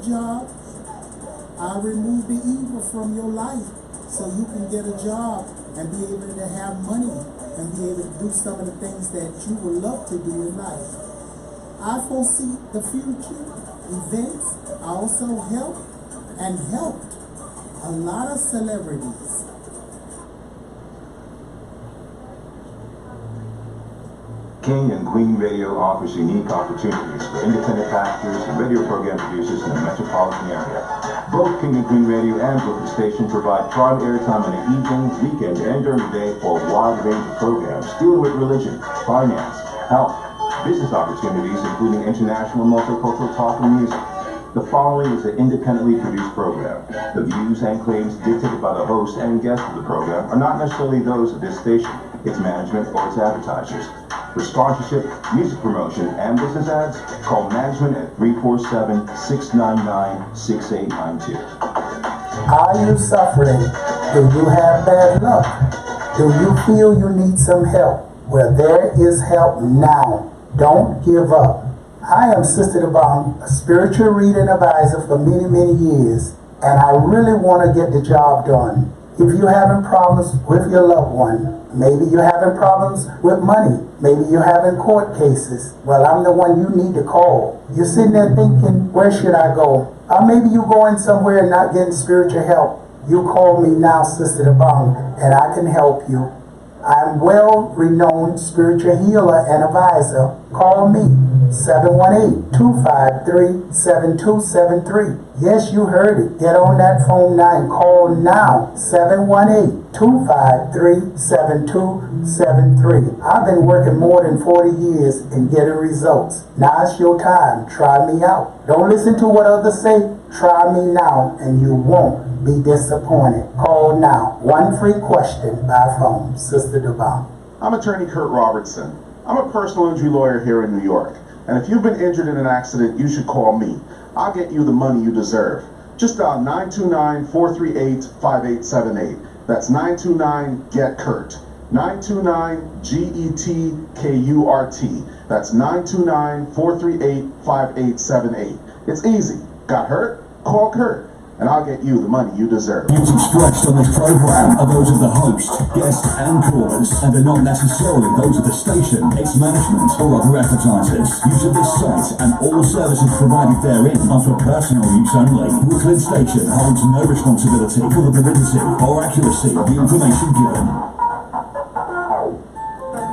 job. I remove the evil from your life so you can get a job and be able to have money and be able to do some of the things that you would love to do in life. I foresee the future events. I also helped a lot of celebrities. King and Queen Radio offers unique opportunities for independent pastors and radio program producers in the metropolitan area. Both King and Queen Radio and Brooklyn Station provide prime airtime in the evening, weekend, and during the day for a wide range of programs dealing with religion, finance, health, business opportunities, including international multicultural talk and music. The following is an independently produced program. The views and claims dictated by the host and guests of the program are not necessarily those of this station, its management, or its advertisers. For sponsorship, music promotion, and business ads, call management at 347-699-6892. Are you suffering? Do you have bad luck? Do you feel you need some help? Well, there is help now. Don't give up. I am Sister Devon, a spiritual reading advisor for many, many years, and I really want to get the job done. If you're having problems with your loved one, maybe you're having problems with money, maybe you're having court cases, well, I'm the one you need to call. You're sitting there thinking, where should I go? Or maybe you're going somewhere and not getting spiritual help. You call me now, Sister Devon, and I can help you. I'm well-renowned spiritual healer and advisor. Call me, 718-253-7273. Yes, you heard it. Get on that phone now and call now, 718-253-7273. I've been working more than 40 years and getting results. Now it's your time. Try me out. Don't listen to what others say. Try me now and you won't be disappointed. Call now. One free question by phone. Sister Devon. I'm attorney Kurt Robertson. I'm a personal injury lawyer here in New York. And if you've been injured in an accident, you should call me. I'll get you the money you deserve. Just dial 929-438-5878. That's 929-GET-KURT. 929-GETKURT. That's 929-438-5878. It's easy. Got hurt? Call Kurt, and I'll get you the money you deserve. Views expressed on this program are those of the host, guests, and callers, and are not necessarily those of the station, its management, or other advertisers. Use of this site and all services provided therein are for personal use only. Brooklyn Station holds no responsibility for the validity or accuracy of the information given.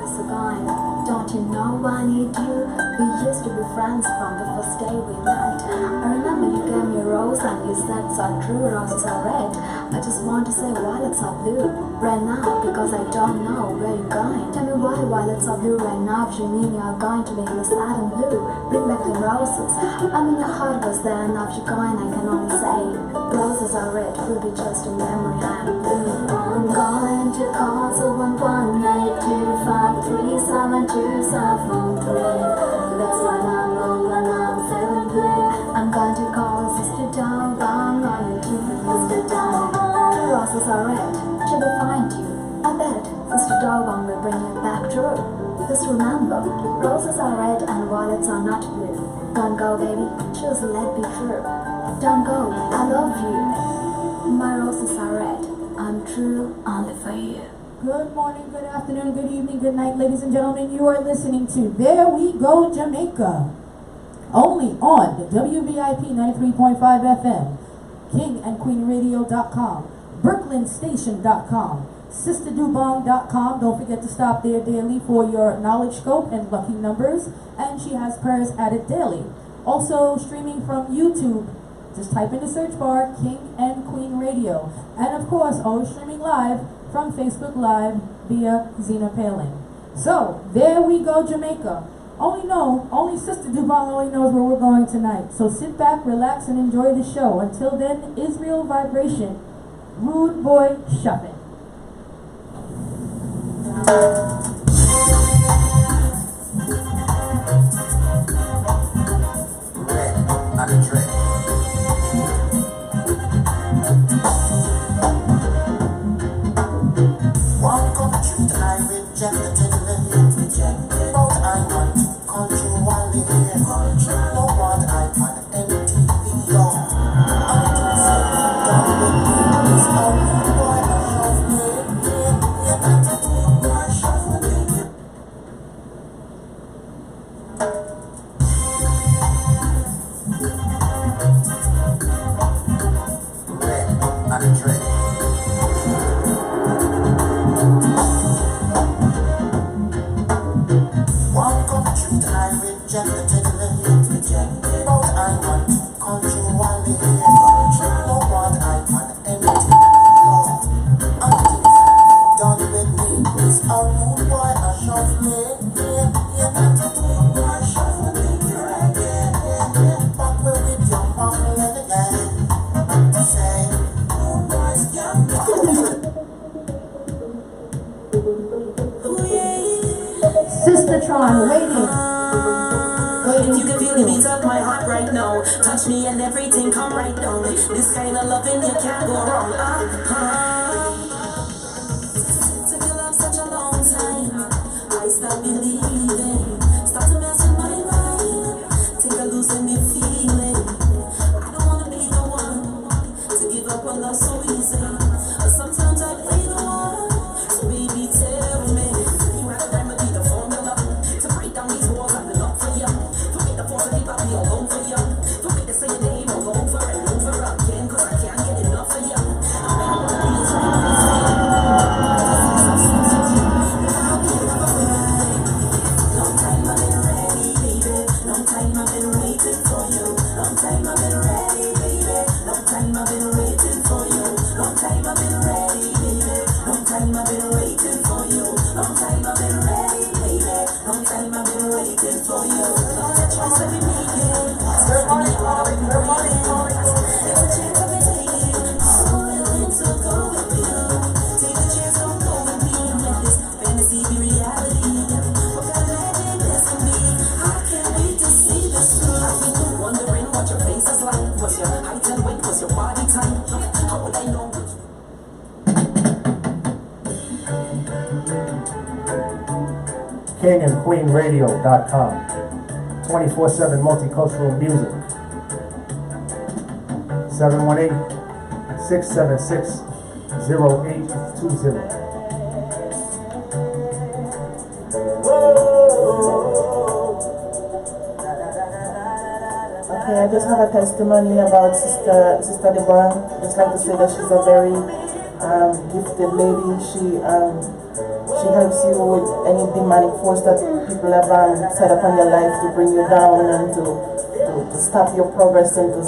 Mr. Guy, don't you know I need you? We used to be friends from the first day we met. I remember you gave me a rose and you said so true, roses are red. I just want to say violets are blue right now because I don't know where you're going. Tell me why violets are blue right now if you mean you're going to be sad and blue. Bring back the roses. I mean your heart was there and now you're going I can only say roses are red, will be just a memory and blue. I'm going to call 118-253-72743. That's why I'm wrong and I'm feeling blue. I'm going to call Sister Down, I'm going to Sister Down. The roses are red, she will find you. I bet Sister Down will bring you back true. Just remember, roses are red and violets are not blue. Don't go, baby, just let be true. Don't go, I love you. My roses are red, I'm true only for you. Good morning, good afternoon, good evening, good night, ladies and gentlemen. You are listening to There We Go Jamaica, only on the WVIP 93.5 FM, KingandQueenRadio.com, BrooklynStation.com, SisterDubong.com. Don't forget to stop there daily for your knowledge scope and lucky numbers, and she has prayers added daily. Also streaming from YouTube, just type in the search bar, King and Queen Radio, and of course always streaming live from Facebook Live via Zena Paling. So, there we go, Jamaica. Only Sister Dubong only knows where we're going tonight. So sit back, relax, and enjoy the show. Until then, Israel Vibration, Rude Boy Shuffin'. One country that I rejected, but I want to control one live. No one I find empty beyond. on, waiting. If you can feel the beat of my heart right now, touch me and everything come right down. This kind of loving you can't go wrong. Took your love such a long time, I start believing. Start to mess with my mind, take a losing the feeling. I don't wanna be the one to give up on love so easy. But sometimes I play the one, so baby tell me, you had a remedy, the formula to break down these walls I've been up for you. For me to force to keep up me all over you. For me to say your name all over and over again, cause I can't get enough of you. Long time I've been ready, baby. Long time I've been waiting for you. Long time I've been ready, baby. Long time I've been waiting for you. Long time I've been ready, baby. Long time I've been waiting for you. Long time I've been ready, baby. Long time I've been waiting for you. All the choice that we make it. Good morning, good morning. There's a chance of it taking. So willing to go with you. Take a chance, don't go with me. Make this fantasy be reality. What kind of legend is in me? I can't wait to see this through. I've been wondering what your face is like. What's your height and weight? What's your body type? How would I know which? KingandQueenRadio.com. 24/7 multicultural music. 718-676-0820. Okay, I just have a testimony about Sister Deborah. Just like to say that she's a very gifted lady. She helps you with any demonic force that people have set up on your life to bring you down and to stop your progress and to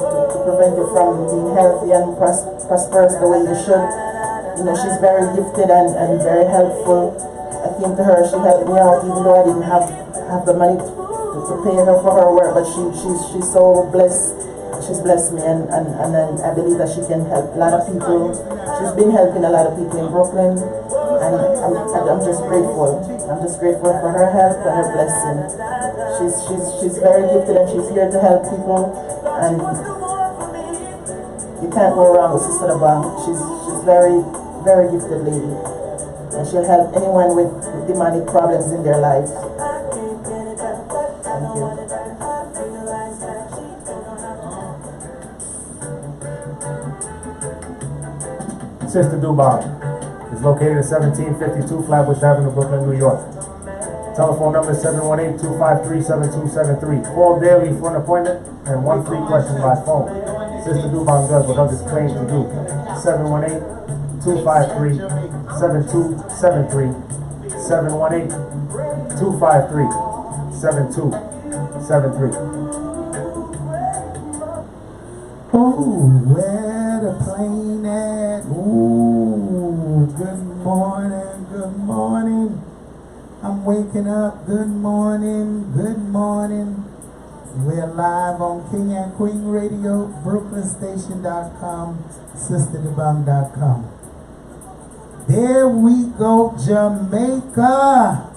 prevent you from being healthy and prosperous the way you should. You know, she's very gifted and very helpful. I came to her, she helped me out even though I didn't have the money to pay her for her work, but she's so blessed. She's blessed me and I believe that she can help a lot of people. She's been helping a lot of people in Brooklyn and I'm just grateful. I'm just grateful for her help and her blessing. She's very gifted and she's here to help people and you can't go wrong with Sister Deborah. She's very, very gifted lady and she'll help anyone with demonic problems in their life. Thank you. Sister Dubon is located at 1752 Flatbush Avenue, Brooklyn, New York. Telephone number is 718-253-7273. Call daily for an appointment and one free question by phone. Sister Dubon does what others claim to do. 718-253-7273. 718-253-7273. Oh, where the plane at? Ooh, good morning, good morning. I'm waking up, good morning, good morning. We're live on King and Queen Radio, BrooklynStation.com, SisterDebung.com. There we go, Jamaica.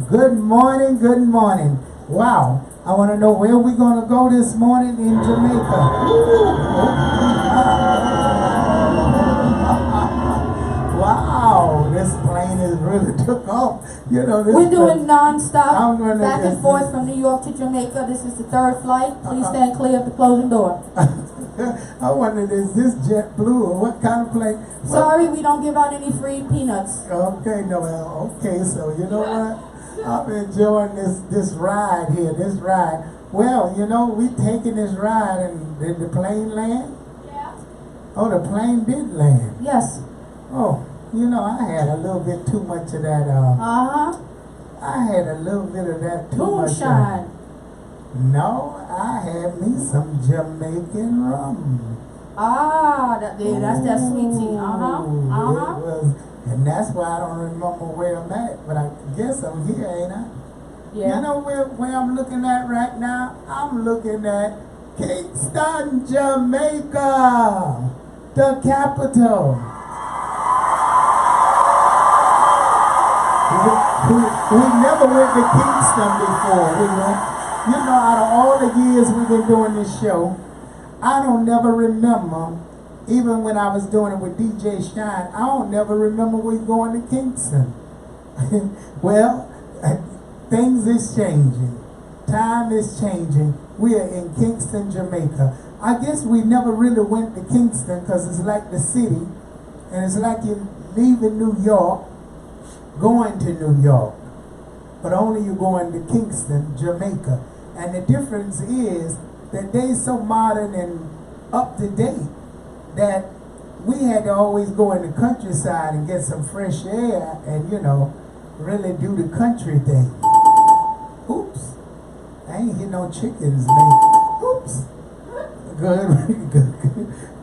Good morning, good morning. Wow, I want to know where we're going to go this morning in Jamaica. Wow, this plane is really took off. You know, this We're doing non-stop, gonna back and just- forth from New York to Jamaica. This is the third flight. Please stand clear of the closing door. I wondered, is this JetBlue or what kind of plane? Sorry, we don't give out any free peanuts. Okay, Noel. Okay, so you know what? I'm enjoying this ride here, this ride. Well, you know, we taking this ride and did the plane land? Yeah. Oh, the plane did land. Yes. Oh, you know, I had a little bit too much of that, Uh-huh. I had a little bit of that too Moonshine. much. No, I had me some Jamaican rum. Ah, that's that sweet tea. Uh-huh. Ooh, Uh-huh. it was, and that's why I don't remember where I'm at, but I guess I'm here, ain't I? Yeah. You know where I'm looking at right now? I'm looking at Kingston, Jamaica, the capital. We never went to Kingston before. Out of all the years we've been doing this show, I don't never remember, even when I was doing it with DJ Shine, I don't never remember we going to Kingston. Well, things is changing. Time is changing. We are in Kingston, Jamaica. I guess we never really went to Kingston because it's like the city, and it's like you're leaving New York, going to New York, but only you're going to Kingston, Jamaica. And the difference is that they're so modern and up to date that we had to always go in the countryside and get some fresh air and, really do the country thing. Oops. I ain't hear no chickens, man. Oops.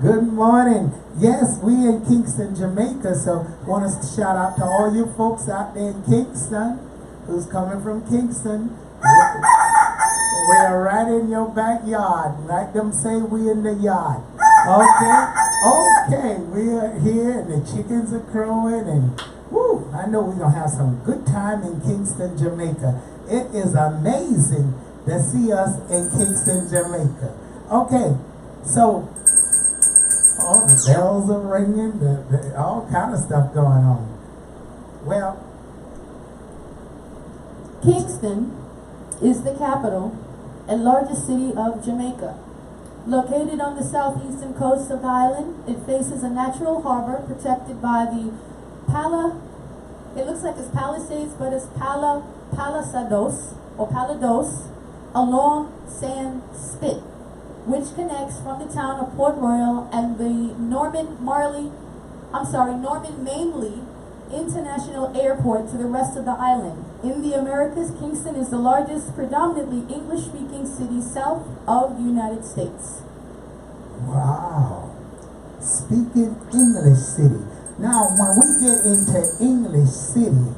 Good morning. Yes, we in Kingston, Jamaica, so want to shout out to all you folks out there in Kingston who's coming from Kingston. We're right in your backyard. Like them say, we in the yard. Okay, we are here and the chickens are crowing and woo, I know we're going to have some good time in Kingston, Jamaica. It is amazing to see us in Kingston, Jamaica. Okay, so all the bells are ringing, all kind of stuff going on. Well, Kingston is the capital and largest city of Jamaica. Located on the southeastern coast of the island, it faces a natural harbor protected by the it looks like it's Palisades, but it's Palados, a long sand spit, which connects from the town of Port Royal and the Norman Manley International Airport to the rest of the island. In the Americas, Kingston is the largest predominantly English-speaking city south of the United States. Wow. Speaking English city. Now, when we get into English city,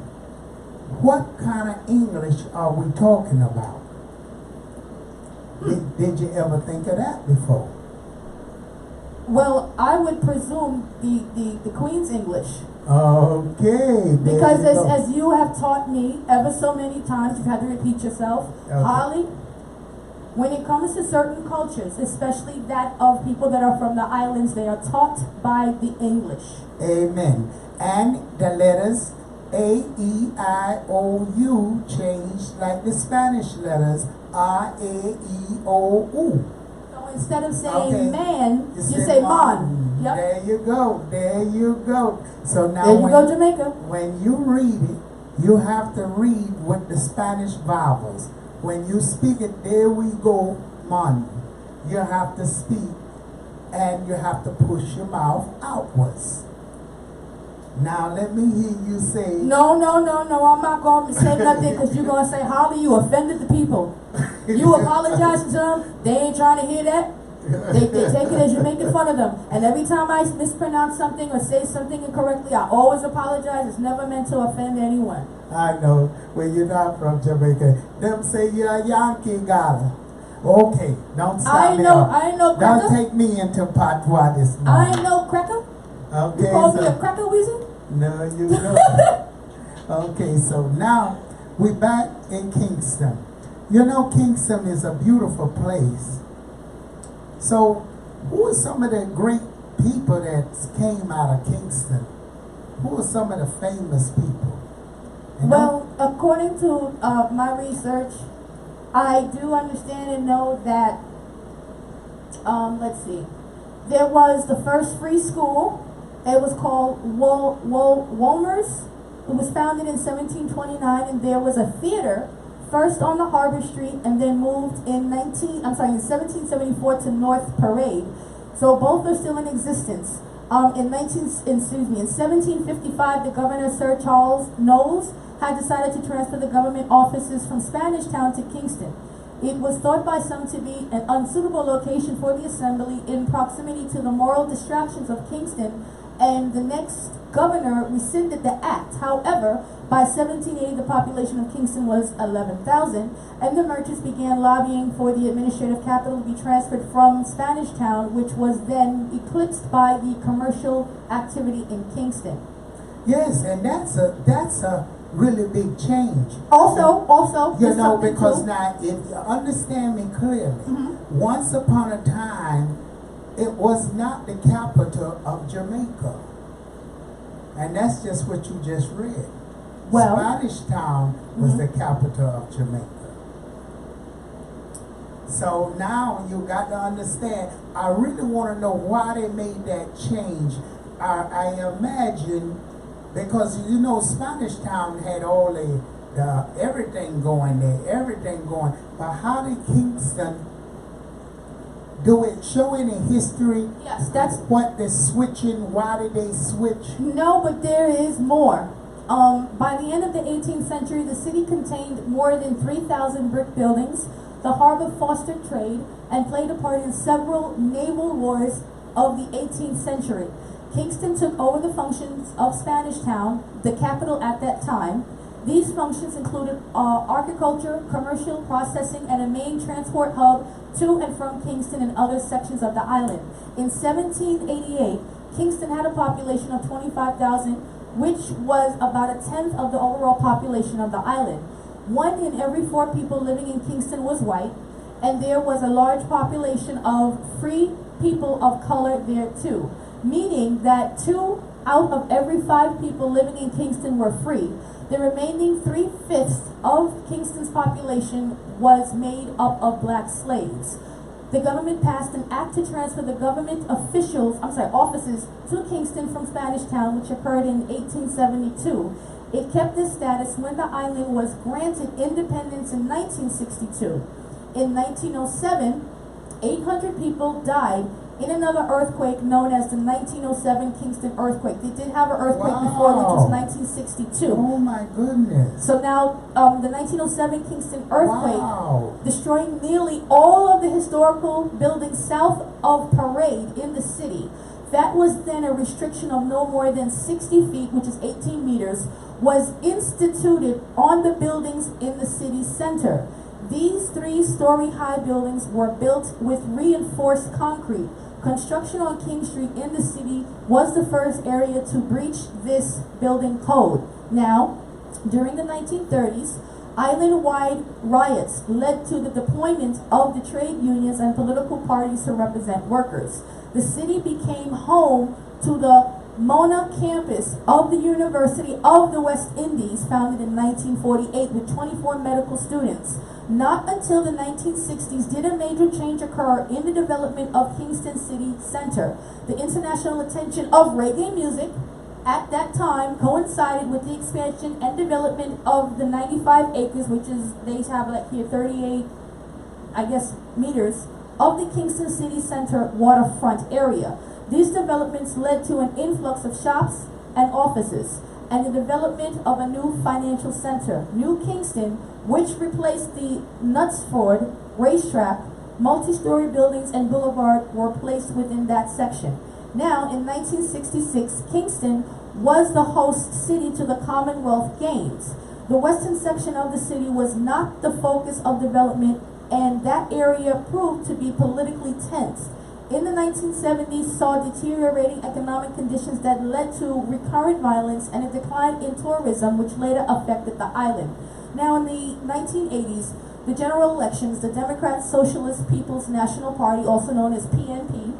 what kind of English are we talking about? Did you ever think of that before? Well, I would presume the Queen's English. Okay. Because as you have taught me ever so many times, you've had to repeat yourself, okay. Holly, when it comes to certain cultures, especially that of people that are from the islands, they are taught by the English. Amen. And the letters A, E, I, O, U change like the Spanish letters R, A, E, O, U. So instead of saying man, you say mon. Yep. There you go. There you go. So now there you go, Jamaica. When you read it, you have to read with the Spanish vowels. When you speak it, there we go, mon. You have to speak and you have to push your mouth outwards. Now let me hear you say... No, I'm not going to say nothing because you're going to say, Holly, you offended the people. You apologize to them, they ain't trying to hear that. They take it as you're making fun of them. And every time I mispronounce something or say something incorrectly, I always apologize. It's never meant to offend anyone. I know. When you're not from Jamaica, them say you're a Yankee gal. Okay, don't stop me up. I know, cracker. Don't take me into patois this morning. I know, cracker. Okay, you call me a cracker, Weezy? No, you don't. Okay, so now we're back in Kingston. You know, Kingston is a beautiful place. So, who are some of the great people that came out of Kingston? Who are some of the famous people? Well, according to my research, I do understand and know that, let's see, there was the first free school. It was called Wolmer's. It was founded in 1729, and there was a theater first on the Harbor Street and then moved in 1774 to North Parade. So both are still in existence. In 1755, the governor, Sir Charles Knowles, had decided to transfer the government offices from Spanish Town to Kingston. It was thought by some to be an unsuitable location for the assembly in proximity to the moral distractions of Kingston, and the next governor rescinded the act. However, by 1780, the population of Kingston was 11,000, and the merchants began lobbying for the administrative capital to be transferred from Spanish Town, which was then eclipsed by the commercial activity in Kingston. Yes, and that's a really big change. Also, You there's know, something because too. now, if you understand me clearly, Mm-hmm. once upon a time, it was not the capital of Jamaica. And that's just what you just read. Well, Spanish Town was Mhm. the capital of Jamaica. So now you got to understand, I really want to know why they made that change. I imagine, because you know Spanish Town had all the everything going there, everything going. But how did Kingston do it? Show any history? yes, that's What the switching? Why did they switch? no, but there is more. By the end of the 18th century, the city contained more than 3,000 brick buildings. The harbor fostered trade and played a part in several naval wars of the 18th century. Kingston took over the functions of Spanish Town, the capital at that time. These functions included agriculture, commercial processing, and a main transport hub to and from Kingston and other sections of the island. In 1788, Kingston had a population of 25,000, which was about a tenth of the overall population of the island. 1 in every 4 people living in Kingston was white, and there was a large population of free people of color there too, meaning that 2 out of every 5 people living in Kingston were free. The remaining 3/5 of Kingston's population was made up of black slaves. The government passed an act to transfer the government offices to Kingston from Spanish Town, which occurred in 1872. It kept this status when the island was granted independence in 1962. In 1907, 800 people died in another earthquake known as the 1907 Kingston earthquake. They did have an earthquake before, which was Wow. 1962. Oh my goodness. So now, the 1907 Kingston earthquake Wow. destroying nearly all of the historical buildings south of Parade in the city. That was then a restriction of no more than 60 feet, which is 18 meters, was instituted on the buildings in the city center. These 3-story high buildings were built with reinforced concrete. Construction on King Street in the city was the first area to breach this building code. Now, during the 1930s, island-wide riots led to the deployment of the trade unions and political parties to represent workers. The city became home to the Mona campus of the University of the West Indies, founded in 1948 with 24 medical students. Not until the 1960s did a major change occur in the development of Kingston City Center. The international attention of reggae music at that time coincided with the expansion and development of the 95 acres, which is, they have like here 38, meters, of the Kingston City Center waterfront area. These developments led to an influx of shops and offices, and the development of a new financial center. New Kingston, which replaced the Knutsford racetrack, multi-story buildings and boulevard were placed within that section. Now, in 1966, Kingston was the host city to the Commonwealth Games. The western section of the city was not the focus of development, and that area proved to be politically tense. In the 1970s, saw deteriorating economic conditions that led to recurrent violence and a decline in tourism, which later affected the island. Now, in the 1980s, the general elections, the Democrat Socialist People's National Party, also known as PNP,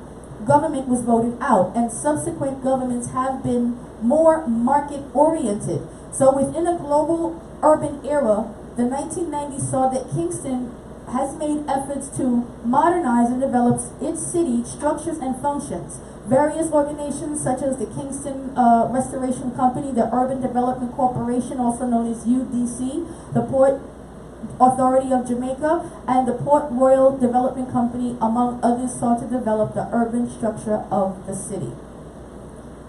government was voted out, and subsequent governments have been more market-oriented. So within a global urban era, the 1990s saw that Kingston has made efforts to modernize and develop its city structures and functions. Various organizations such as the Kingston Restoration Company, the Urban Development Corporation, also known as UDC, the Port Authority of Jamaica, and the Port Royal Development Company, among others, sought to develop the urban structure of the city.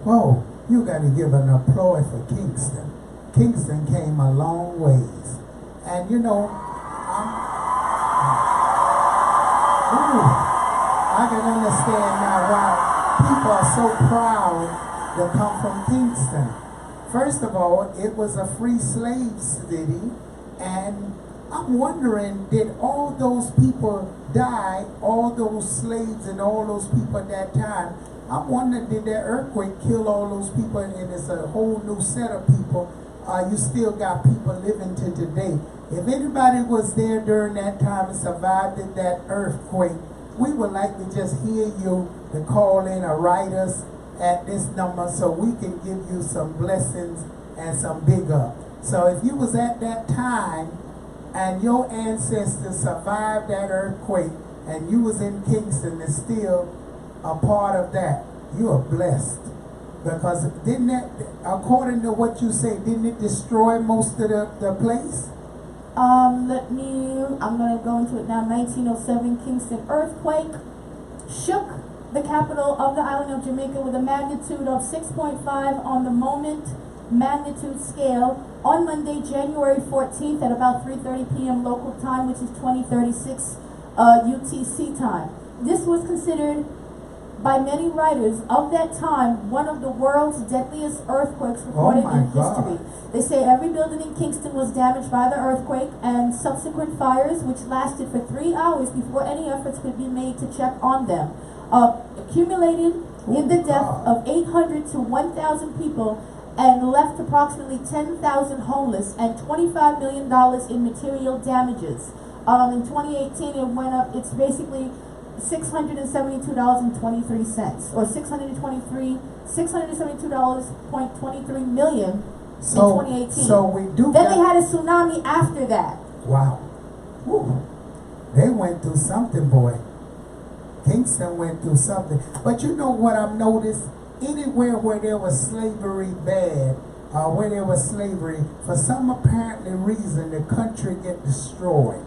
Whoa, you got to give an applause for Kingston. Kingston came a long ways. And you know, I can understand now why people are so proud to come from Kingston. First of all, it was a free slave city, and I'm wondering, did all those people die, all those slaves and all those people at that time? I'm wondering, did that earthquake kill all those people, and it's a whole new set of people? you still got people living to today. If anybody was there during that time and survived in that earthquake, we would like to just hear you to call in or write us at this number so we can give you some blessings and some big up. So if you was at that time and your ancestors survived that earthquake and you was in Kingston and still a part of that, you are blessed. Because didn't that, according to what you say, didn't it destroy most of the place? I'm gonna go into it now. 1907 Kingston earthquake shook the capital of the island of Jamaica with a magnitude of 6.5 on the moment magnitude scale on Monday, January 14th at about 3:30 p.m. local time, which is 2036 UTC time. This was considered by many writers of that time one of the world's deadliest earthquakes recorded in history. They say every building in Kingston was damaged by the earthquake and subsequent fires, which lasted for 3 hours before any efforts could be made to check on them, accumulated in the death of 800 to 1,000 people and left approximately 10,000 homeless and $25 million in material damages. In 2018 it went up, it's basically $672.23 or $672.23 million in 2018. So we do. Then they had a tsunami after that. Wow. Woo. They went through something, boy. Kingston went through something. But you know what I've noticed? Anywhere where there was slavery bad, where there was slavery, for some apparently reason, the country get destroyed.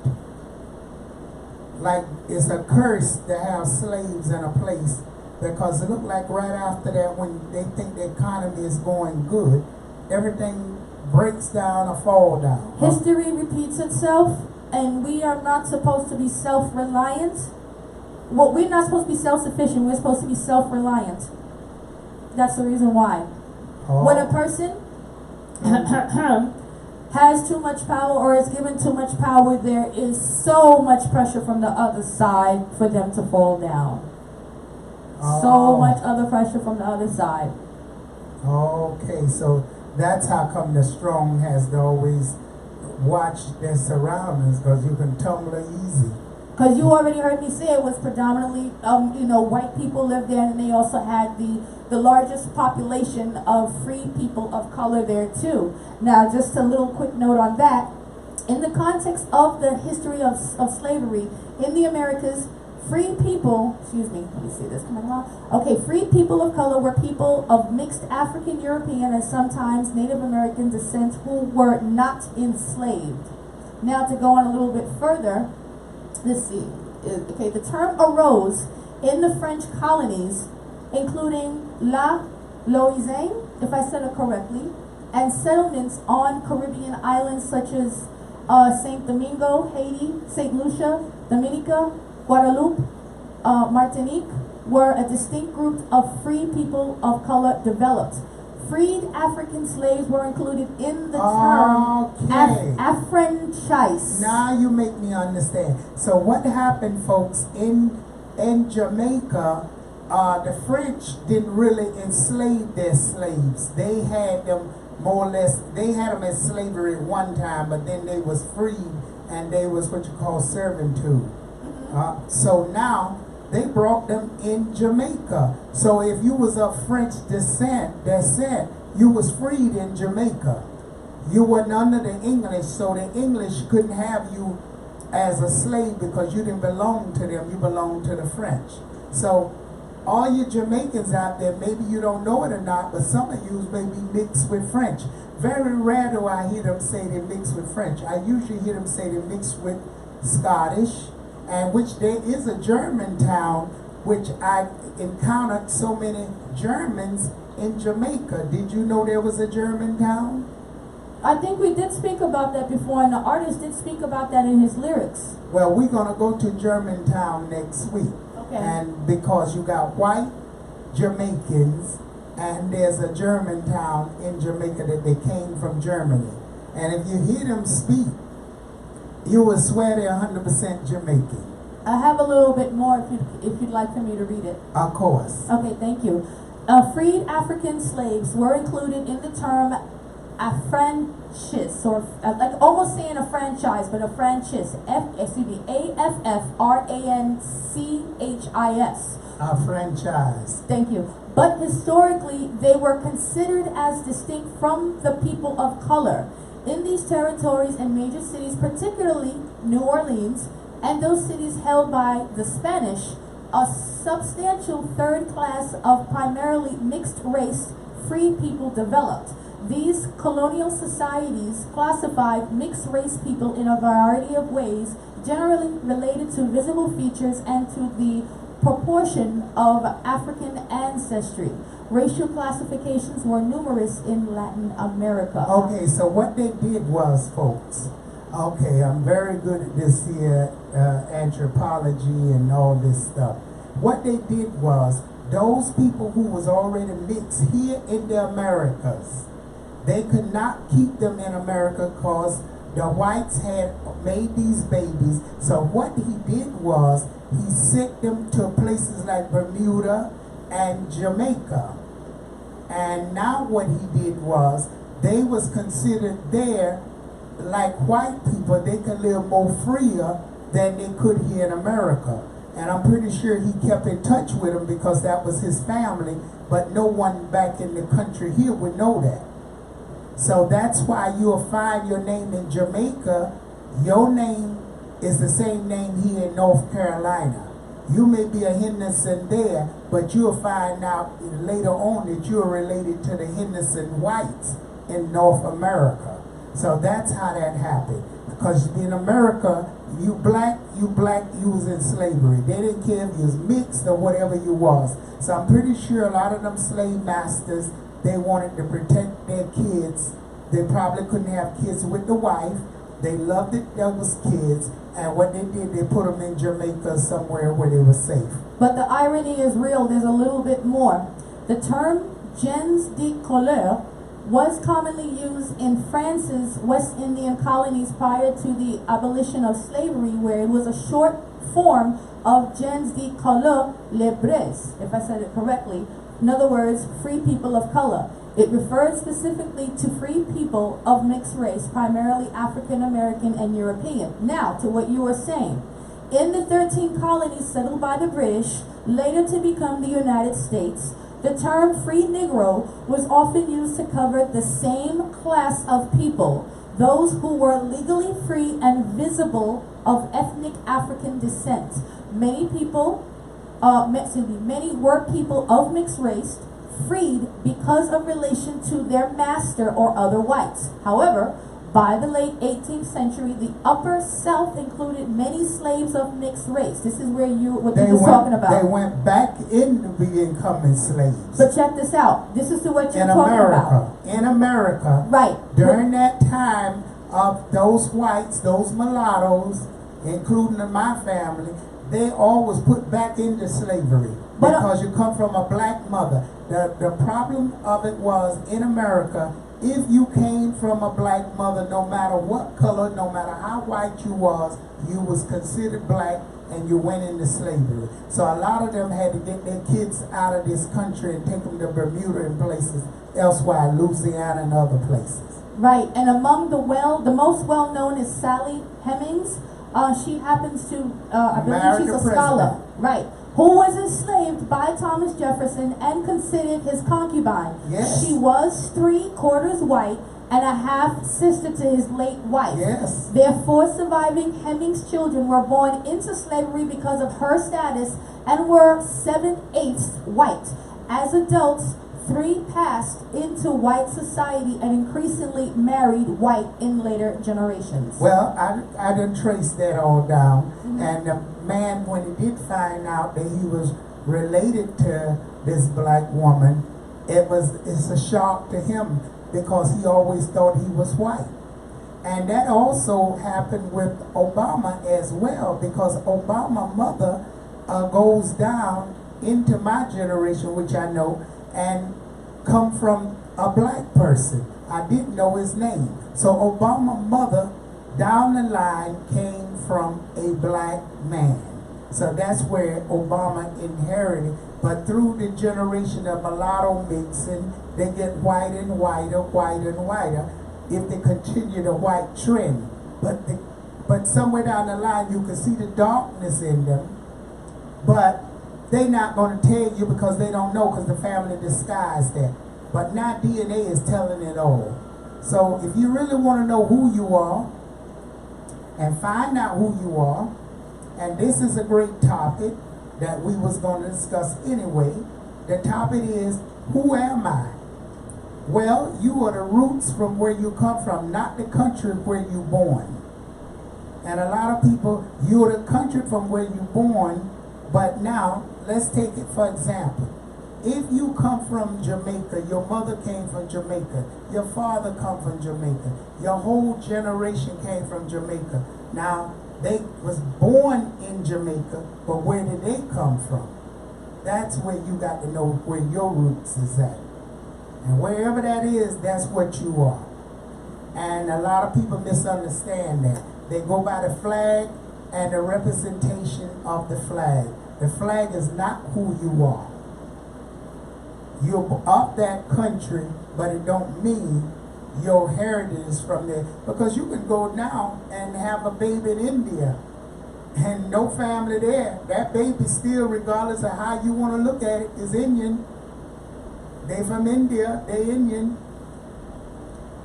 Like it's a curse to have slaves in a place, because it looked like right after that, when they think the economy is going good, everything breaks down or fall down. History repeats itself, and we are not supposed to be self-reliant. Well, we're not supposed to be self-sufficient. We're supposed to be self-reliant. That's the reason why. When a person has too much power or is given too much power, there is so much pressure from the other side for them to fall down. So much other pressure from the other side. Okay, so that's how come the strong has to always watch their surroundings, because you can tumble easy. Because you already heard me say it was predominantly, white people lived there, and they also had the largest population of free people of color there too. Now, just a little quick note on that. In the context of the history of slavery in the Americas, free people, let me see this coming along. Okay, free people of color were people of mixed African, European, and sometimes Native American descent who were not enslaved. Now, to go on a little bit further, let's see. Okay, the term arose in the French colonies, including La Louisiane, if I said it correctly, and settlements on Caribbean islands such as Saint Domingo, Haiti, Saint Lucia, Dominica, Guadeloupe, Martinique, where a distinct group of free people of color developed. Freed African slaves were included in the term affranchise. Now you make me understand. So what happened, folks, in Jamaica, the French didn't really enslave their slaves. They had them more or less, they had them in slavery at one time, but then they was freed and they was what you call servitude. So now they brought them in Jamaica. So if you was of French descent, you was freed in Jamaica. You weren't under the English, so the English couldn't have you as a slave because you didn't belong to them, you belonged to the French. So all you Jamaicans out there, maybe you don't know it or not, but some of you may be mixed with French. Very rare do I hear them say they mix with French. I usually hear them say they mix with Scottish, and which there is a German town, which I encountered so many Germans in Jamaica. Did you know there was a German town? I think we did speak about that before, and the artist did speak about that in his lyrics. Well, we're going to go to Germantown next week. Okay. And because you got white Jamaicans, and there's a Germantown in Jamaica that they came from Germany. And if you hear them speak, you will swear they're 100% Jamaican. I have a little bit more if you'd like for me to read it. Of course. Okay, thank you. Freed African slaves were included in the term affranchise, or like almost saying a franchise, but a franchise. AFFRANCHIS. A franchise. Thank you. But historically, they were considered as distinct from the people of color. In these territories and major cities, particularly New Orleans, and those cities held by the Spanish, a substantial third class of primarily mixed-race free people developed. These colonial societies classified mixed-race people in a variety of ways, generally related to visible features and to the proportion of African ancestry. Racial classifications were numerous in Latin America. Okay, so what they did was, folks, okay, I'm very good at this here, anthropology and all this stuff. What they did was, those people who was already mixed here in the Americas, they could not keep them in America because the whites had made these babies. So what he did was, he sent them to places like Bermuda and Jamaica. And now what he did was, they was considered there like white people. They could live more freer than they could here in America. And I'm pretty sure he kept in touch with them because that was his family, but no one back in the country here would know that. So that's why you'll find your name in Jamaica, your name is the same name here in North Carolina. You may be a Henderson there, but you'll find out later on that you're related to the Henderson whites in North America. So that's how that happened. Because in America, you black, you was in slavery. They didn't care if you was mixed or whatever you was. So I'm pretty sure a lot of them slave masters, they wanted to protect their kids. They probably couldn't have kids with the wife. They loved it, there was kids. And what they did, they put them in Jamaica somewhere where they were safe. But the irony is real. There's a little bit more. The term gens de couleur was commonly used in France's West Indian colonies prior to the abolition of slavery, where it was a short form of gens de couleur libres, if I said it correctly. In other words, free people of color. It referred specifically to free people of mixed race, primarily African American and European. Now, to what you were saying. In the 13 colonies settled by the British, later to become the United States, the term free Negro was often used to cover the same class of people, those who were legally free and visible of ethnic African descent. Many were people of mixed race, freed because of relation to their master or other whites. However, by the late 18th century, the Upper South included many slaves of mixed race. This is where you were talking about. They went back into becoming slaves. But check this out. This is what you're talking about. In America, right? During that time of those whites, those mulattoes, including my family, they all was put back into slavery because you come from a black mother. The problem of it was in America, if you came from a black mother, no matter what color, no matter how white you was considered black and you went into slavery. So a lot of them had to get their kids out of this country and take them to Bermuda and places elsewhere, Louisiana and other places. Right, and among the most well-known is Sally Hemings. She happens to, I believe she's a scholar, right, who was enslaved by Thomas Jefferson and considered his concubine. Yes. She was 3/4 white and a half-sister to his late wife. Yes. Their 4 surviving Hemings children were born into slavery because of her status and were 7/8 white. As adults, 3 passed into white society and increasingly married white in later generations. Well, I done traced that all down. And the man, when he did find out that he was related to this black woman, it's a shock to him because he always thought he was white. And that also happened with Obama as well, because Obama's mother goes down into my generation, which I know, and come from a black person. I didn't know his name. So Obama's mother down the line came from a black man. So that's where Obama inherited But through the generation of mulatto mixing, they get whiter and whiter, whiter and whiter, if they continue the white trend. But somewhere down the line, you can see the darkness in them, but they're not going to tell you because they don't know, because the family disguised that. But now DNA is telling it all. So if you really want to know who you are and find out who you are, and this is a great topic that we was going to discuss anyway. The topic is, who am I? Well, you are the roots from where you come from, not the country where you're born. And a lot of people, you're the country from where you're born, but now, let's take it for example. If you come from Jamaica, your mother came from Jamaica, your father come from Jamaica, your whole generation came from Jamaica. Now, they was born in Jamaica, but where did they come from? That's where you got to know where your roots is at. And wherever that is, that's what you are. And a lot of people misunderstand that. They go by the flag and the representation of the flag. The flag is not who you are. You're of that country, but it don't mean your heritage is from there. Because you can go now and have a baby in India and no family there. That baby still, regardless of how you want to look at it, is Indian. They from India, they Indian.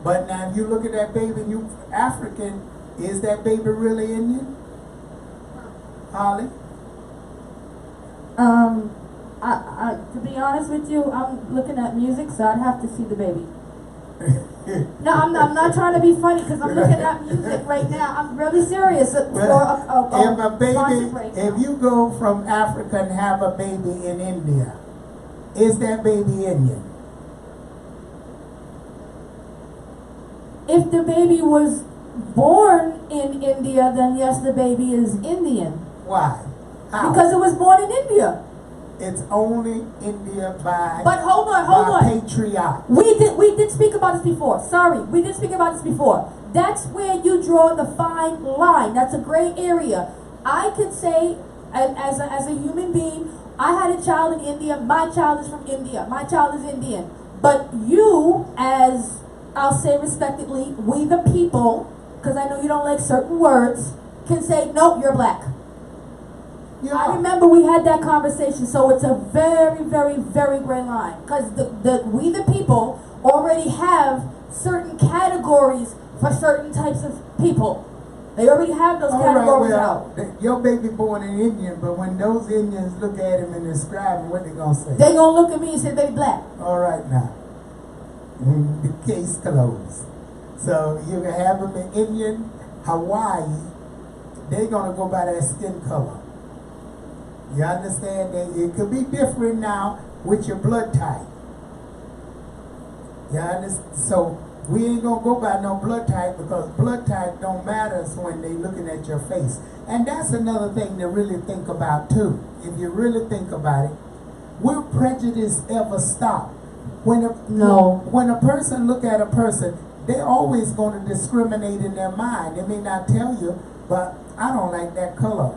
But now if you look at that baby and you African, is that baby really Indian? Holly? To be honest with you, I'm looking at music, so I'd have to see the baby. No, I'm not trying to be funny because I'm looking at music right now. I'm really serious. If you go from Africa and have a baby in India, is that baby Indian? If the baby was born in India, then yes, the baby is Indian. Why? How? Because it was born in India. It's only India by. But hold on. Patriarch. We did speak about this before. Sorry, we did speak about this before. That's where you draw the fine line. That's a gray area. I could say, as a human being, I had a child in India. My child is from India. My child is Indian. But you, as I'll say respectfully, we the people, because I know you don't like certain words, can say, nope, you're black. Yeah. I remember we had that conversation, so it's a very, very, very gray line. Because we the people already have certain categories for certain types of people. They already have those categories out. Your baby born an Indian, but when those Indians look at him and describe him, what they gonna say? They gonna look at me and say they black. All right now. The case closed. So you can have them in Indian, Hawaii, they're gonna go by their skin color. You understand that it could be different now with your blood type. You understand? So we ain't gonna go by no blood type because blood type don't matter when they looking at your face. And that's another thing to really think about too. If you really think about it, will prejudice ever stop? When a person look at a person, they're always going to discriminate in their mind. They may not tell you, but I don't like that color.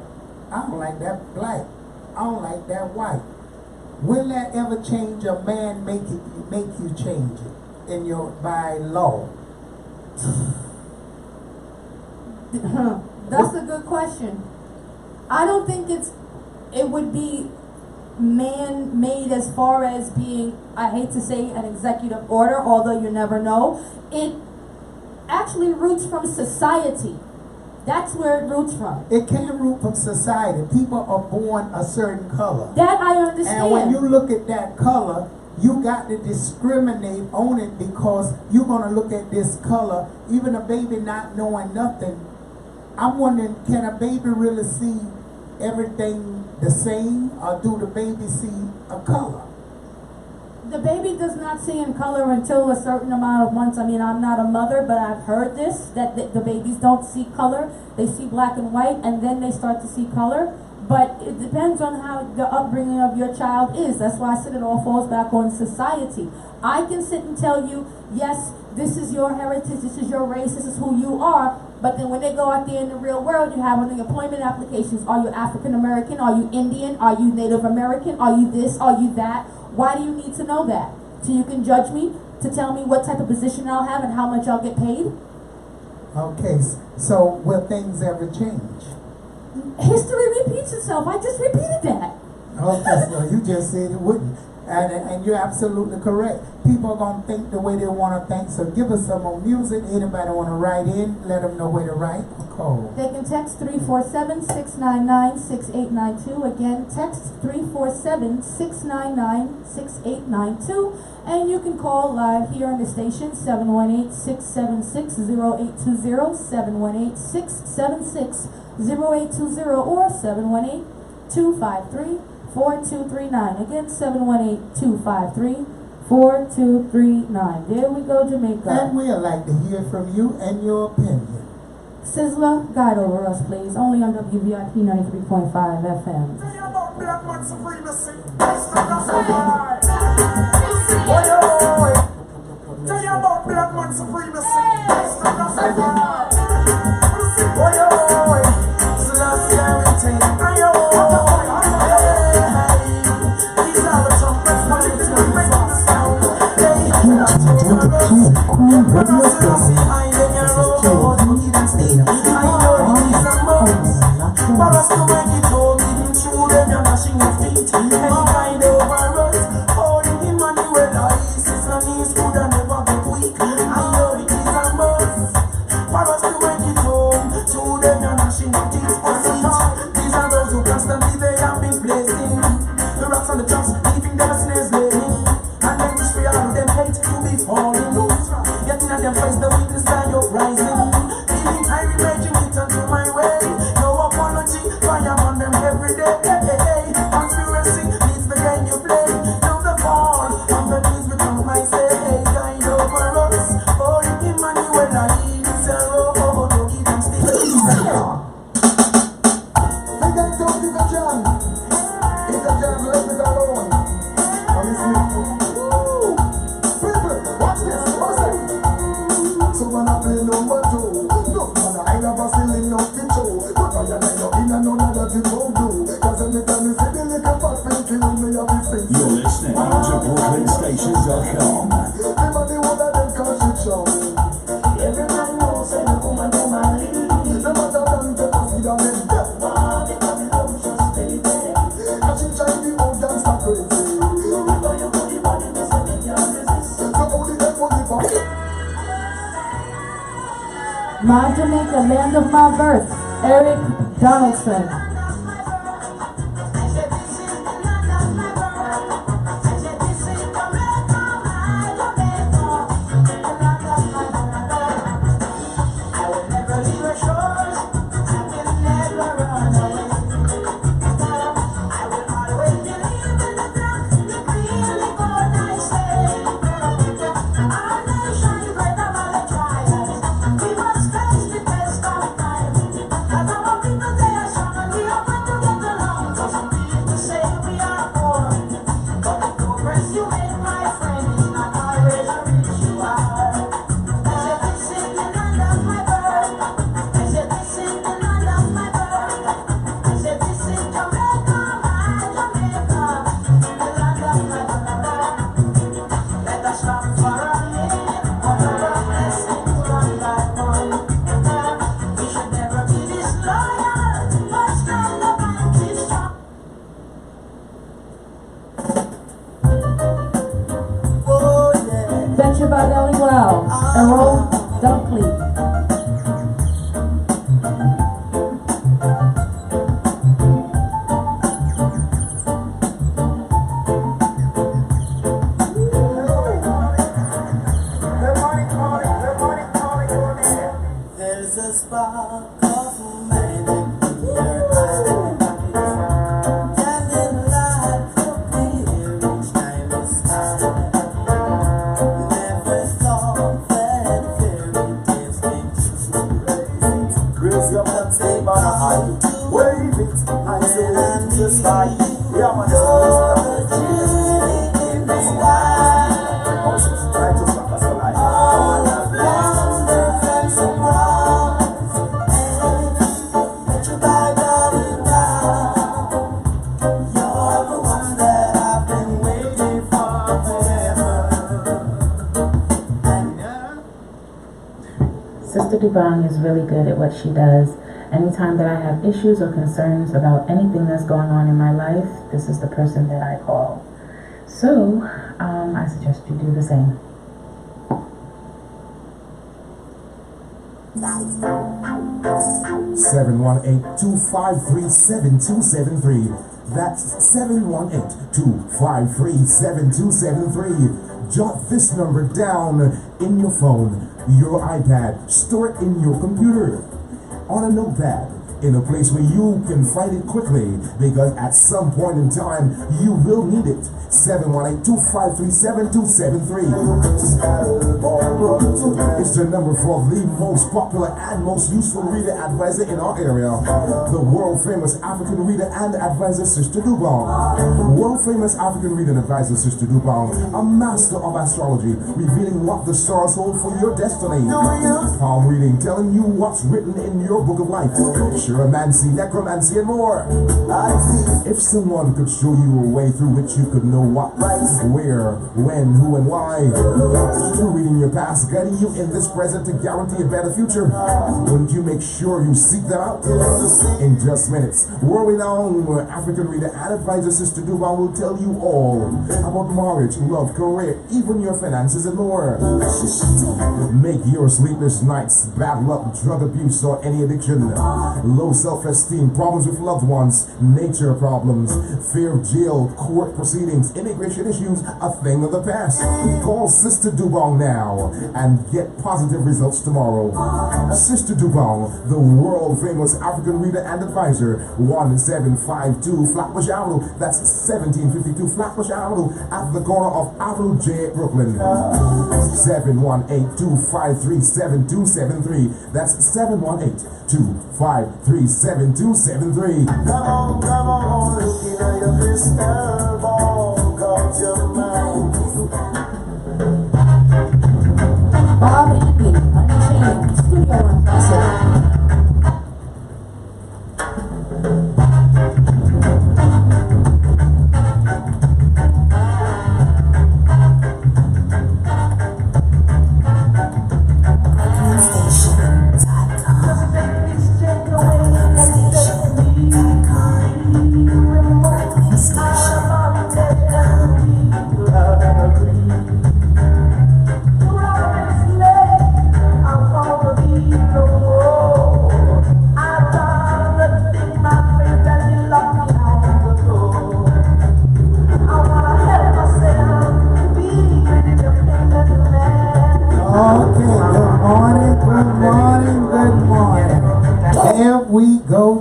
I don't like that black. I don't like that white. Will that ever change? A man make you change it in your by law? That's a good question. I don't think it would be man-made as far as being, I hate to say, an executive order, although you never know. It actually roots from society. That's where it roots from. It can't root from society. People are born a certain color. That I understand. And when you look at that color, you got to discriminate on it because you're going to look at this color, even a baby not knowing nothing. I'm wondering, can a baby really see everything the same, or do the baby see a color? The baby does not see in color until a certain amount of months. I mean, I'm not a mother, but I've heard this, that the babies don't see color. They see black and white, and then they start to see color. But it depends on how the upbringing of your child is. That's why I said it all falls back on society. I can sit and tell you, yes, this is your heritage, this is your race, this is who you are, But then when they go out there in the real world, you have on the employment applications, are you African American? Are you Indian? Are you Native American? Are you this? Are you that? Why do you need to know that? So you can judge me, to tell me what type of position I'll have and how much I'll get paid? Okay, so will things ever change? History repeats itself. I just repeated that. Okay, so you just said it wouldn't. And you're absolutely correct. People are going to think the way they want to think. So give us some more music. Anybody want to write in, let them know where to write or call. They can text 347-699-6892. Again, text 347-699-6892. And you can call live here on the station, 718-676-0820, 718-676-0820, or 718-253-4239. Again, 718-253-4239. There we go, Jamaica. And we'd like to hear from you and your opinion. Sizzler, guide over us, please. Only on WVIP 93.5 FM. Tell you about black man supremacy. Tell you about black man supremacy. For us to make it home, even through them, you're gnashing your feet. Any kind of virus, holding him on the well, ISIS and his could never get weak. I know it is a must. For us to make it home, through them, you're gnashing your teeth. These are those who constantly they have been placing the rocks on the jumps, leaving their snares laying. And then wish for all of them hate to be falling loose. Getting at them face the weakness and you're rising. Feeling I imagine it unto my way. Fire on them every day. Conspiracy needs the game you play. Now the fall on the knees become my say. Guide over us. Holy Emmanuel, I need it's a road. Don't give them still. Think I'm talking to John. It's a John left it alone. I'm listening. People, watch this. So when I play number 2, no man, I have a feeling no control. You're listening to BrooklynStation.com. Everybody knows that the woman don't mind leave. No matter what you do, you don't let them. Because the love just baby. And she try the old dance stop crazy. Because you put the body, they say they can't resist. So only them will live up. My Jamaica, land of my birth, Eric Donaldson. Venture by Ellie Wow, Errol Dunkley. There's a spark of magic in your eyes, telling light for clear each time is time. Never thought that fairy tales Dubong is really good at what she does. Anytime that I have issues or concerns about anything that's going on in my life, this is the person that I call. So, I suggest you do the same. Seven 718-253-7273. That's 718-253-7273. Jot this number down in your phone, your iPad, store it in your computer, on a notepad, in a place where you can find it quickly, because at some point in time, you will need it. 718-253-7273. It's the number for the most popular and most useful reader advisor in our area, the world famous African reader and advisor, Sister Dubong. World famous African reader and advisor, Sister Dubong, a master of astrology, revealing what the stars hold for your destiny. Palm reading, telling you what's written in your book of life. Chiromancy, necromancy, and more. If someone could show you a way through which you could know what, where, when, who, and why, through reading your past, guiding you in this present to guarantee a better future, wouldn't you make sure you seek them out? In just minutes, world-renowned African reader and advisor Sister Dubong will tell you all about marriage, love, career, even your finances, and more. Make your sleepless nights, bad luck, drug abuse, or any addiction, low self-esteem, problems with loved ones, nature problems, fear of jail, court proceedings, immigration issues, a thing of the past. Call Sister Dubong now and get positive results tomorrow. Sister Dubong, the world famous African reader and advisor, 1752 Flatbush Avenue. That's 1752 Flatbush Avenue at the corner of Avenue J, Brooklyn. 718-253-7273. That's 718-253-7273. Come on, looking at your crystal ball, got your mind. Bob and me, Unchained, Studio Ambassador.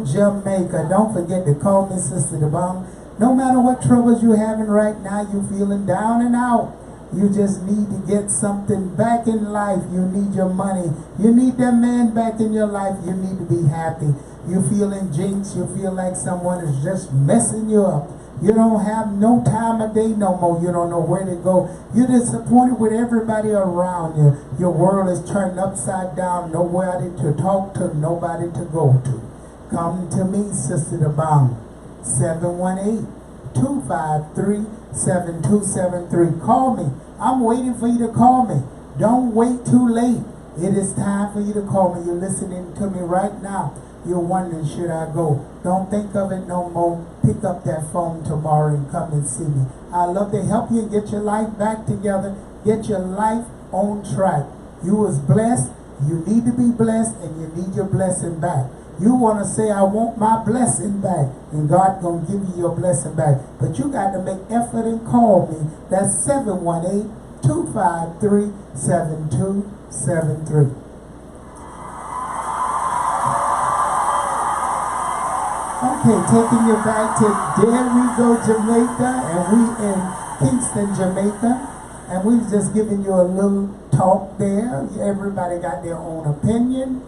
Jamaica. Don't forget to call me Sister Dubong. No matter what troubles you're having right now, you're feeling down and out. You just need to get something back in life. You need your money. You need that man back in your life. You need to be happy. You're feeling jinx. You feel like someone is just messing you up. You don't have no time of day no more. You don't know where to go. You're disappointed with everybody around you. Your world is turned upside down. Nobody to talk to, nobody to go to. Come to me, Sister Dubong. 718-253-7273. Call me. I'm waiting for you to call me. Don't wait too late. It is time for you to call me. You're listening to me right now. You're wondering, should I go? Don't think of it no more. Pick up that phone tomorrow and come and see me. I love to help you get your life back together. Get your life on track. You was blessed. You need to be blessed, and you need your blessing back. You want to say, I want my blessing back, and God going to give you your blessing back. But you got to make effort and call me. That's 718-253-7273. Okay, taking you back to There We Go, Jamaica, and we in Kingston, Jamaica. And we've just given you a little talk there. Everybody got their own opinion.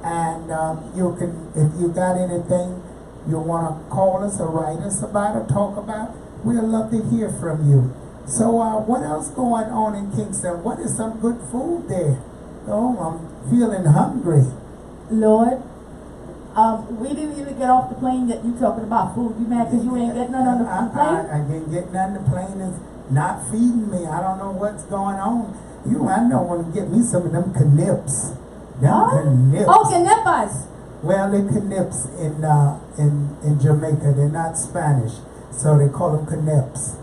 And you can, if you got anything you want to call us or write us about or talk about, we'd love to hear from you. So what else going on in Kingston? What is some good food there? Oh, I'm feeling hungry. Lord, we didn't even get off the plane yet. You talking about food. You mad because you ain't getting none on the plane? I didn't get none. The plane is not feeding me. I don't know what's going on. I know when to get me some of them knips. Knips. Oh, canepas. Well, they knips in Jamaica. They're not Spanish, so they call them knips.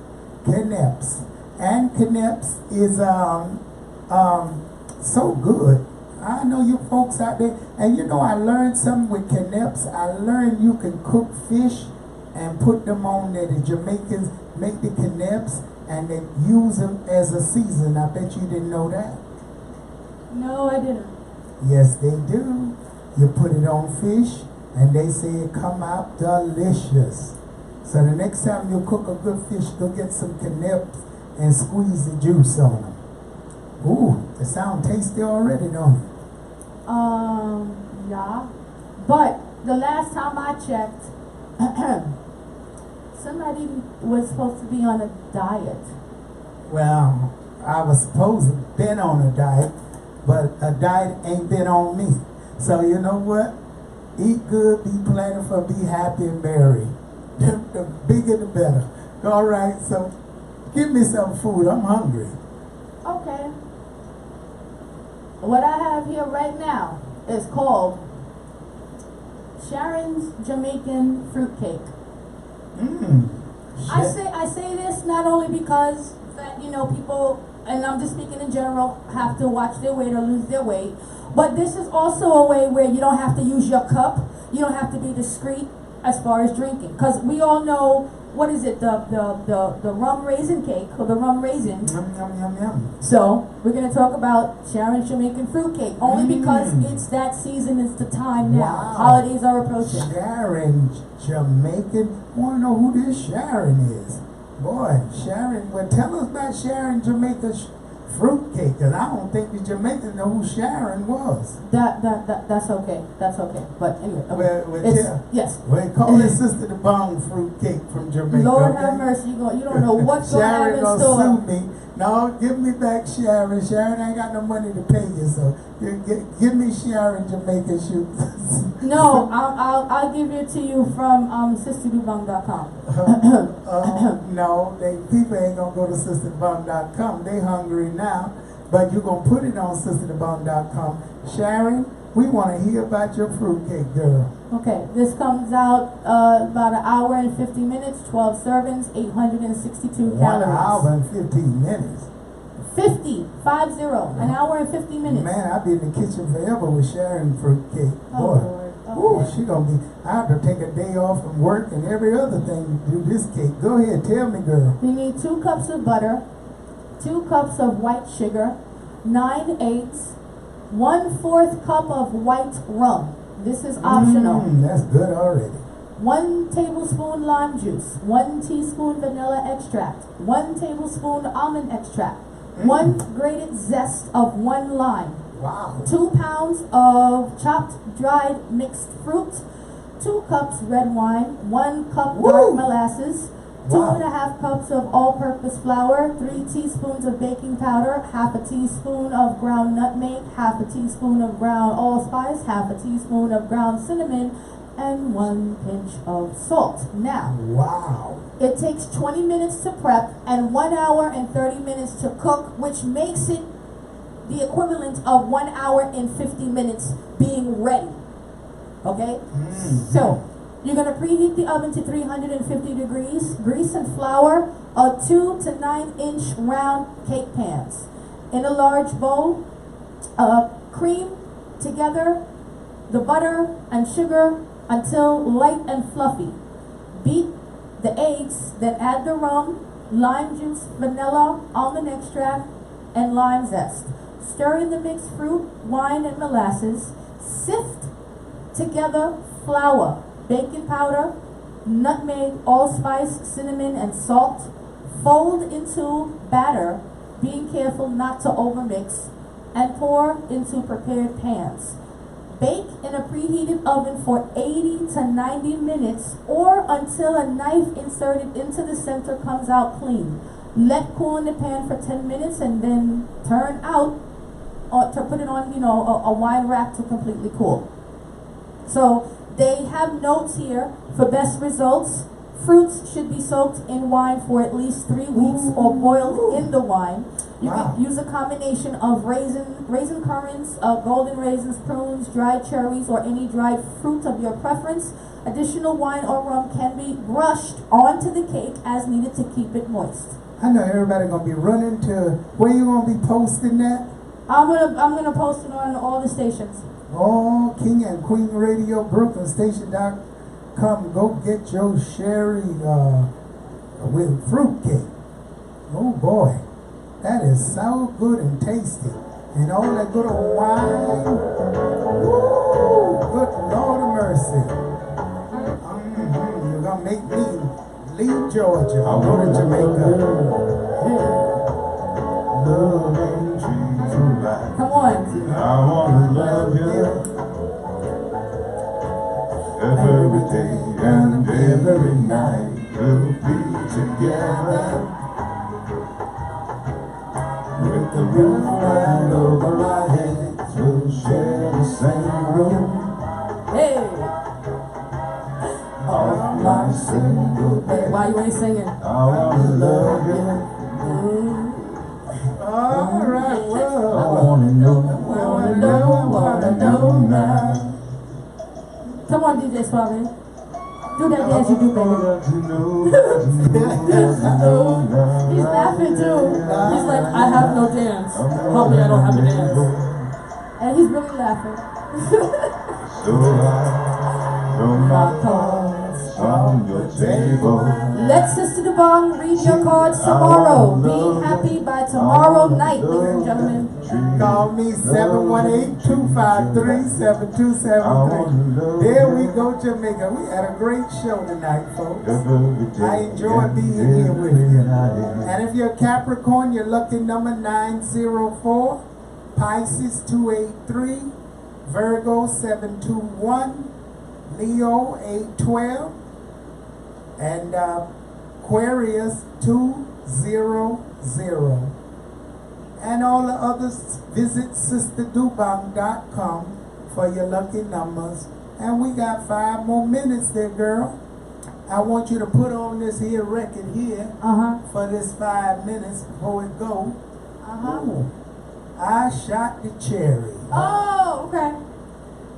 Knips. And knips is so good. I know you folks out there, and you know I learned something with knips. I learned you can cook fish and put them on there. The Jamaicans make the knips and they use them as a season. I bet you didn't know that. No, I didn't. Yes, they do. You put it on fish, and they say it come out delicious. So the next time you cook a good fish, go get some knips and squeeze the juice on them. Ooh, they sound tasty already, don't it? Yeah. But the last time I checked, somebody was supposed to be on a diet. Well, I was supposed to been on a diet, but a diet ain't been on me. So you know what? Eat good, be plentiful, be happy and merry. The bigger the better. All right, so give me some food. I'm hungry. Okay. What I have here right now is called Sharon's Jamaican Fruitcake. I say this not only because that, you know, people, and I'm just speaking in general, have to watch their weight or lose their weight, but this is also a way where you don't have to use your cup. You don't have to be discreet as far as drinking, because we all know, what is it, the rum raisin cake, or the rum raisin. Yum, yum, yum, yum. So we're going to talk about Sharon's Jamaican fruitcake, only because it's that season, it's the time now. Wow. Holidays are approaching. Sharon Jamaican. Want to know who this Sharon is? Boy, Sharon. Well, tell us about Sharon Jamaica's fruitcake, because I don't think the Jamaicans know who Sharon was. That's okay. That's okay. But anyway, yes. Well, call it Sister the Bong fruitcake from Jamaica. Lord okay? have mercy, you don't know what's going to happen in Sharon store. gonna sue me. No, give me back Sharon. Sharon ain't got no money to pay you, so give me Sharon Jamaican shoes. No, I'll give it to you from sisterdubong.com. No, people ain't gonna go to sisterdubong.com. They hungry now, but you're gonna put it on sisterdubong.com. Sharon, we want to hear about your fruitcake, girl. Okay, this comes out about an hour and 50 minutes, 12 servings, 862 calories. 1 hour and 15 minutes. 50, an hour and 50 minutes. Man, I'll be in the kitchen forever with Sharon fruitcake. Oh, Boy. Lord. Ooh, Okay. she gonna be, I have to take a day off from work and every other thing to do this cake. Go ahead, tell me, girl. You need 2 cups of butter, 2 cups of white sugar, 9 eggs, 1/4 cup of white rum. This is optional. That's good already. 1 tablespoon lime juice, 1 teaspoon vanilla extract, 1 tablespoon almond extract, 1 grated zest of 1 lime, Wow. 2 pounds of chopped dried mixed fruit, 2 cups red wine, 1 cup dark molasses, 2.5 cups of all-purpose flour, 3 teaspoons of baking powder, half a teaspoon of ground nutmeg, half a teaspoon of ground allspice, half a teaspoon of ground cinnamon, and 1 pinch of salt. Now, wow. It takes 20 minutes to prep and 1 hour and 30 minutes to cook, which makes it the equivalent of 1 hour and 50 minutes being ready. Okay? So, you're going to preheat the oven to 350 degrees. Grease and flour 2 to 9 inch round cake pans. In a large bowl, cream together the butter and sugar until light and fluffy. Beat the eggs, then add the rum, lime juice, vanilla, almond extract, and lime zest. Stir in the mixed fruit, wine, and molasses. Sift together flour, baking powder, nutmeg, allspice, cinnamon, and salt. Fold into batter, being careful not to overmix, and pour into prepared pans. Bake in a preheated oven for 80 to 90 minutes or until a knife inserted into the center comes out clean. Let cool in the pan for 10 minutes and then turn out to put it on, a wine rack to completely cool. So they have notes here for best results Fruits should be soaked in wine for at least 3 weeks or boiled in the wine. You can use a combination of raisin currants, golden raisins, prunes, dried cherries, or any dried fruit of your preference. Additional wine or rum can be brushed onto the cake as needed to keep it moist. I know everybody gonna be running to where you gonna be posting that? I'm gonna post it on all the stations. Oh, King and Queen Radio, BrooklynStation.com. Go get your sherry with fruitcake. Oh boy, that is so good and tasty, and all that good old wine. Woo! Good Lord of mercy. You're gonna make me leave Georgia. I'll go to Jamaica. Love and trees you right. Come on. I wanna love you every day and every night. We'll be together with the roof right over our heads. We'll share the same room. Hey. Off my single bed. Why you ain't singing? I wanna love you. All right, well. I wanna know now. Come on, DJ Suave. Do that dance you do, baby. He's laughing too. He's like, I have no dance. Help me, I don't have a dance. And he's really laughing. So I throw my cards on your table. Let Sister Dubong read your cards tomorrow. Be happy by tomorrow night, ladies and gentlemen. Call me 718-253-7273. There we go, Jamaica. We had a great show tonight, folks. I enjoyed being here with you. And if you're Capricorn, you're lucky number 904, Pisces 283, Virgo 721, Leo 812, and Aquarius 200. And all the others, visit sisterdubong.com for your lucky numbers. And we got 5 more minutes there, girl. I want you to put on this here record here for this 5 minutes before it go. Ooh, I shot the cherry. Oh, okay.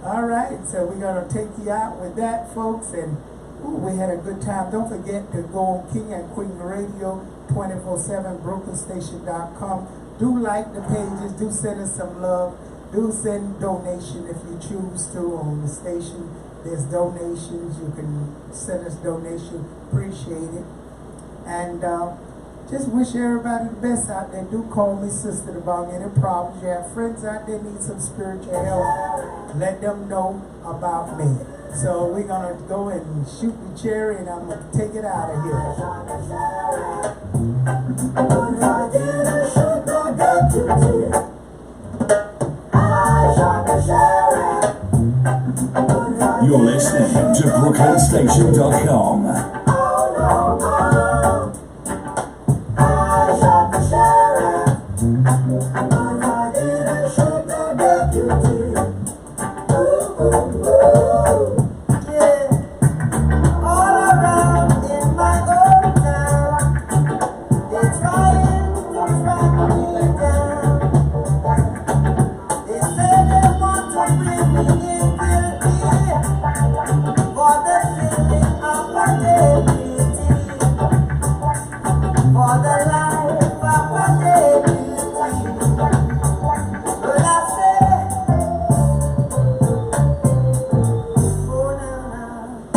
All right, so we're gonna take you out with that, folks, and ooh, we had a good time. Don't forget to go on King and Queen Radio 24/7, BrooklynStation.com. Do like the pages, do send us some love, do send donation if you choose to on the station. There's donations, you can send us donation, appreciate it. And just wish everybody the best out there. Do call me Sister Dubong. Any problems, you have friends out there need some spiritual help, let them know about me. So we're gonna go and shoot the cherry, and I'm gonna take it out of here. You're listening to BrooklynStation.com.